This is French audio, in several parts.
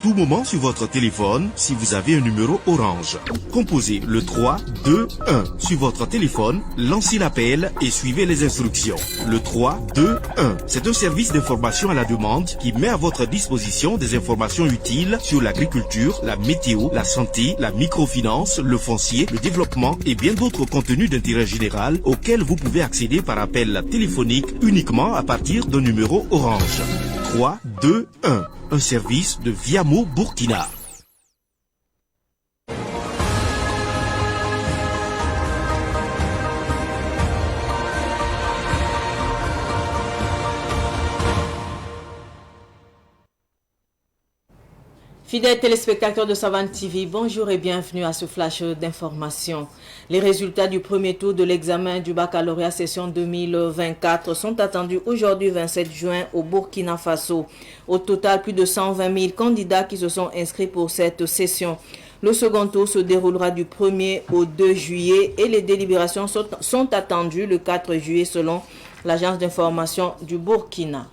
Tout moment sur votre téléphone si vous avez un numéro Orange. Composez le 3 2 1 sur votre téléphone, lancez l'appel et suivez les instructions. Le 3 2 1, c'est un service d'information à la demande qui met à votre disposition des informations utiles sur l'agriculture, la météo, la santé, la microfinance, le foncier, le développement et bien d'autres contenus d'intérêt général auxquels vous pouvez accéder par appel téléphonique uniquement à partir d'un numéro Orange. 3 2 1, un service de Viamo Burkina. Fidèles téléspectateurs de Savane TV, bonjour et bienvenue à ce flash d'information. Les résultats du premier tour de l'examen du baccalauréat session 2024 sont attendus aujourd'hui 27 juin au Burkina Faso. Au total, plus de 120 000 candidats qui se sont inscrits pour cette session. Le second tour se déroulera du 1er au 2 juillet et les délibérations sont attendues le 4 juillet selon l'agence d'information du Burkina.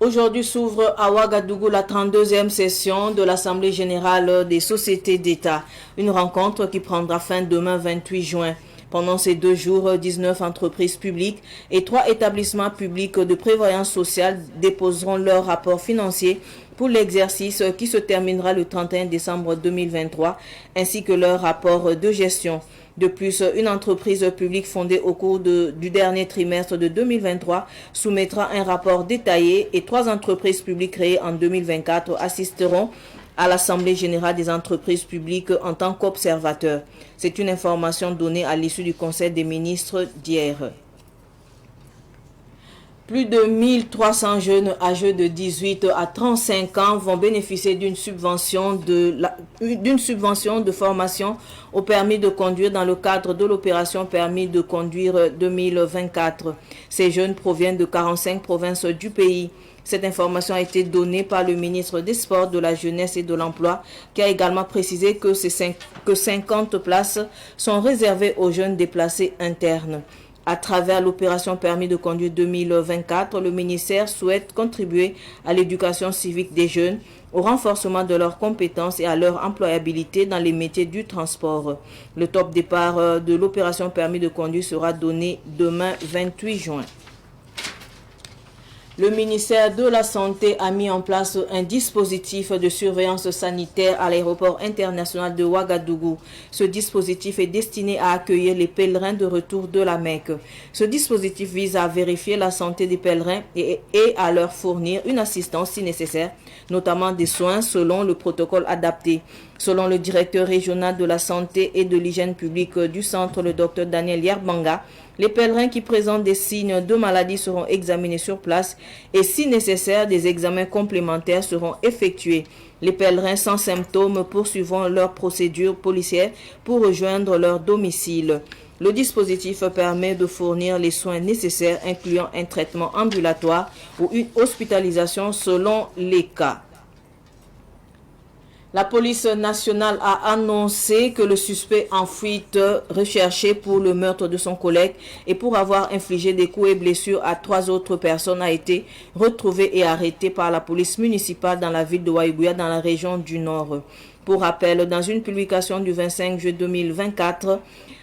Aujourd'hui s'ouvre à Ouagadougou la 32e session de l'Assemblée générale des sociétés d'État. Une rencontre qui prendra fin demain 28 juin. Pendant ces 2 jours, 19 entreprises publiques et 3 établissements publics de prévoyance sociale déposeront leur rapport financier pour l'exercice qui se terminera le 31 décembre 2023, ainsi que leur rapport de gestion. De plus, une entreprise publique fondée au cours du dernier trimestre de 2023 soumettra un rapport détaillé et 3 entreprises publiques créées en 2024 assisteront à l'Assemblée générale des entreprises publiques en tant qu'observateurs. C'est une information donnée à l'issue du Conseil des ministres d'hier. Plus de 1300 jeunes âgés de 18 à 35 ans vont bénéficier d'une subvention de formation au permis de conduire dans le cadre de l'opération Permis de conduire 2024. Ces jeunes proviennent de 45 provinces du pays. Cette information a été donnée par le ministre des Sports, de la Jeunesse et de l'Emploi, qui a également précisé que 50 places sont réservées aux jeunes déplacés internes. À travers l'opération Permis de conduire 2024, le ministère souhaite contribuer à l'éducation civique des jeunes, au renforcement de leurs compétences et à leur employabilité dans les métiers du transport. Le top départ de l'opération Permis de conduire sera donné demain 28 juin. Le ministère de la Santé a mis en place un dispositif de surveillance sanitaire à l'aéroport international de Ouagadougou. Ce dispositif est destiné à accueillir les pèlerins de retour de la Mecque. Ce dispositif vise à vérifier la santé des pèlerins et à leur fournir une assistance si nécessaire, notamment des soins selon le protocole adapté. Selon le directeur régional de la santé et de l'hygiène publique du centre, le Dr Daniel Yerbanga, les pèlerins qui présentent des signes de maladie seront examinés sur place et si nécessaire, des examens complémentaires seront effectués. Les pèlerins sans symptômes poursuivront leur procédure policière pour rejoindre leur domicile. Le dispositif permet de fournir les soins nécessaires, incluant un traitement ambulatoire ou une hospitalisation selon les cas. La police nationale a annoncé que le suspect en fuite recherché pour le meurtre de son collègue et pour avoir infligé des coups et blessures à 3 autres personnes a été retrouvé et arrêté par la police municipale dans la ville de Waïgouya dans la région du Nord. Pour rappel, dans une publication du 25 juillet 2024,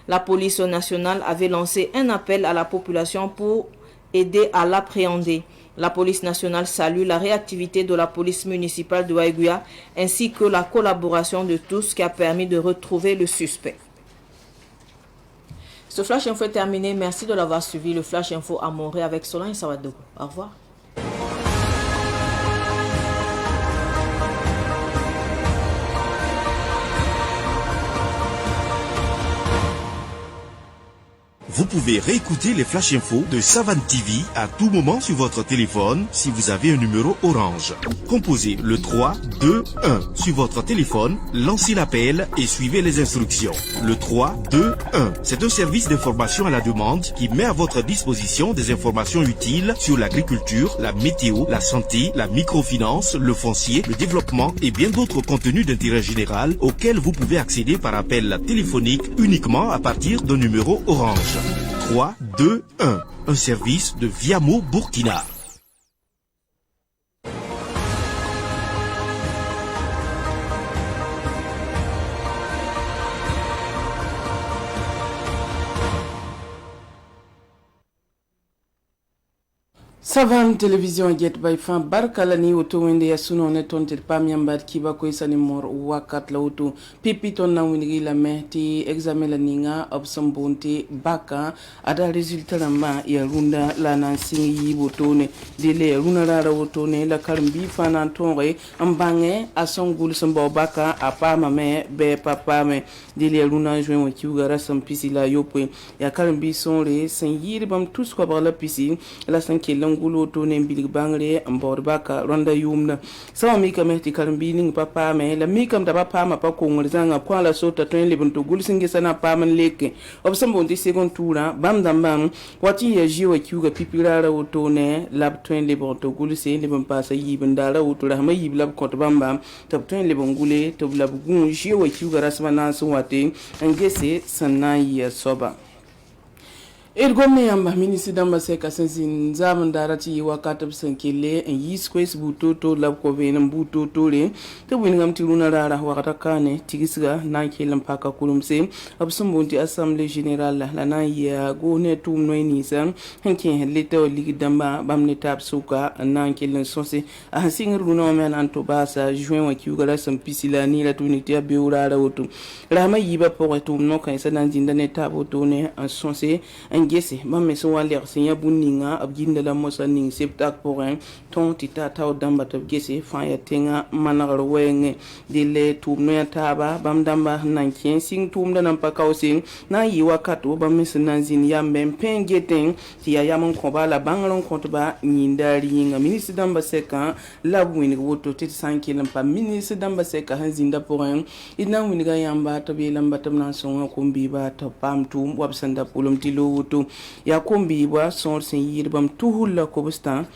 la police nationale avait lancé un appel à la population pour aider à l'appréhender. La police nationale salue la réactivité de la police municipale de Waïgouya ainsi que la collaboration de tous qui a permis de retrouver le suspect. Ce Flash Info est terminé. Merci de l'avoir suivi. Le Flash Info à Morée avec Solange Sawadogo. Au revoir. Vous pouvez réécouter les Flash Infos de Savane TV à tout moment sur votre téléphone si vous avez un numéro Orange. Composez le 3 2 1 sur votre téléphone, lancez l'appel et suivez les instructions. Le 3 2 1, c'est un service d'information à la demande qui met à votre disposition des informations utiles sur l'agriculture, la météo, la santé, la microfinance, le foncier, le développement et bien d'autres contenus d'intérêt général auxquels vous pouvez accéder par appel téléphonique uniquement à partir d'un numéro Orange. 3 2 1, un service de Viamo Burkina. Savan television get by fan barkala ni woto wende ya suno ne tonte pamiambat kiba ko isani mor wakat la woto pipi ton na winigi la mehti examen la ninga option bonti baka ada resultat lamba ya runda la na singi woto ne dile runa la woto ne la karmbi fana tonre ambange asongul sambo baka apama me be papa me dile runa join wa kiugara sam pisi la yopwe ya karmbi sonre sengir bam tous ko bala pisi la sanke ngulo to ne bilig bangre ambor baka ronda yumna sama mi kam ti karbi ning papa me la mi kam da papa ma pa ko ngol zanga kwala sota to ne libunto gul singe sana pa man leke obsambo ndi second toura bam dam bam wati ya jiwa kiuga pipirara to ne lab to ne libunto gul se libun pasa yibin dara to rahma yib lab ko to bam bam tab to ne libun gule to lab gun jiwa kiuga rasma na so wate angese sanai ya soba Ergome yamba ministre damba seka sensin zaman darati wakatab sankele en yisquest butoto lab ko venam butoto le to wingam tiruna rara wakata kane tigisga na kelam paka kulumse absum bonti assemblée générale la na ya go ne tum noy nisan hanke leto ligi damba bamne tab suka na kelam sonse a singar runo men anto basa juin wa kiugara sam pisila ni la tunité beurara wotu rama yiba poretum no kan sanan jinda ne tabo to ne en sonse gese mamme so wale sinya buninga abginda la mosa ning septak porin ton tita taw damba tab gese fa ya tenga manar wenge dile tumno ya taba bam damba nan kien sing tumda nan pakausin na yi wakato bam misna zin yambe pengeten ti ya yamon ko bala bangalon ko to ba nyindari nga ministre damba seka la wini woto tit sankilam pa ministre damba seka hanzinda porin ina wini ga yamba to be lamba tam na songa ko mbiba to pam tum wabsanda pulum tilo woto ya kombi wa son sen yirbam tuhula ko bustan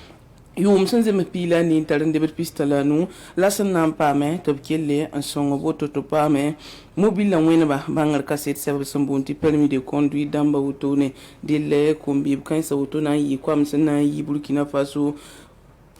yum sen zeme pila ni taran de pistala nu lasan nam pame to kelle an songo boto to pame mobile wena ba bangar kaset sabab sambunti permis de conduire damba wotone dille kombi kan sa wotona yi kwam sen na yi Burkina Faso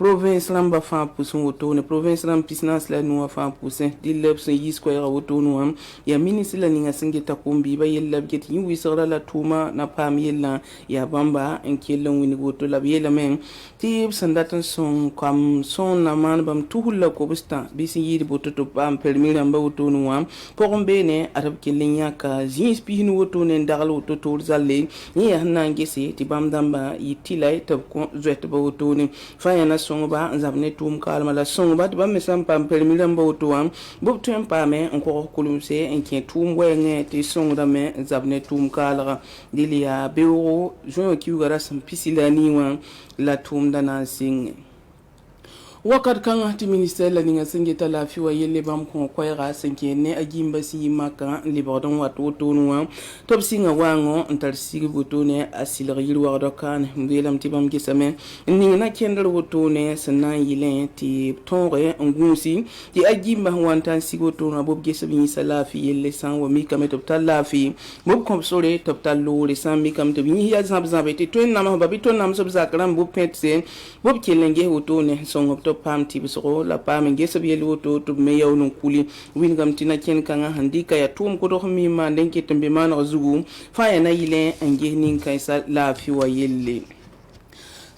province lamba fa pusun wotone province lam pisnas la nuwa fa pusen dilab sen yis ko ya wotono am ya ministre la ninga singe takumbi ba yella get yin wisara la tuma na pam yella ya bamba en kelon wini woto la yella men ti sandatan son kam son na man bam tuhulla ko busta bisi yidi boto to pam permis lamba wotono am porombe ne arab kelen yaka jins pihinu wotone ndagal woto to zalle ni ya nangese ti bam damba yitilay tab ko zet ba wotone fa yana sonba zabne tum kalma la sonba ba mesam pam permilam bawtuam bob tum pame encore kulumse en ki tum wenge ti sonda me zabne tum kalra dilia beuro joyo ki ugara sam pisilani wa la tum dana sing wakat kan ati ministère la ninga singeta la fiwa yelle bam ko koyra sanke ne agimba si maka libordon wato tonwa top singa wango ntar sigi botone asil yir wardo kan mbelam tibam gisame ninga na kendar botone sanan yilen ti tonre ngusi ti agimba wantan sigo tona bob gisabi salafi yelle san wa mi kam top talafi bob kom sore top talore san mi kam to bi ya zabzabe ti ton nam babi ton nam sob zakram bob petse bob kelenge botone songo pam tibso la pam ngesa bi loto to me yaw non kuli win gam tina ken kanga handika ya tum ko do mi ma denke tembe man zugu fa ya na yile ange nin kai sa la fi wa yelle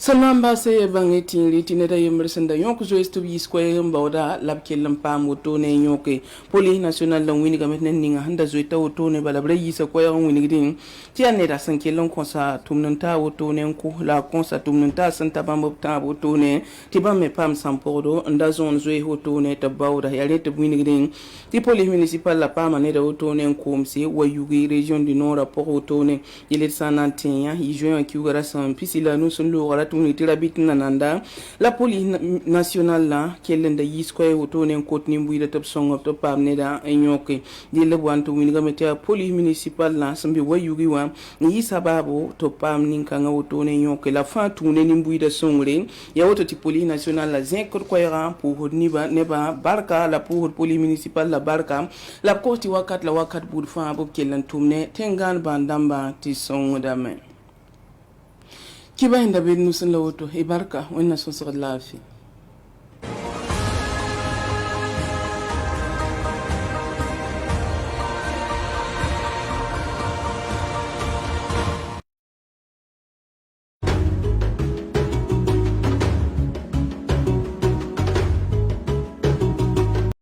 Salamba se bangeti litineta yemresenda yonko zo estubi square mbawda labkelam pam wotone nyoke poli national la wini gamet ninga handa zo eta wotone balabre yisa ko yan wini gidin ti aneta sankelon konsa tumnanta wotone ko la konsa tumnanta santa bambta wotone ti bamme pam sampodo nda zone zo wotone ta bawda yale te wini gidin ti poli municipal la pam ne da wotone ko msi wayugi region du nord rapport wotone ile sanantinya yi joint ki ugara san pisila no sun lo tunitira bitna nanda la police nationale la kelenda yiskoy wotone kotni mbuida top song of top pamneda enyoke di le wanto winiga meta police municipal la sambi wayugi wa ni sababu top pam ninkanga wotone enyoke la fa tune ni mbuida songre ya woto ti police nationale la zinkor koyra pour niba neba barka la pour police municipal la barka la koti wakat la wakat bud fa bob kelan tumne tengan bandamba ti song dame kiba inda bin nusun lawoto ibarka wannan sun saka lafi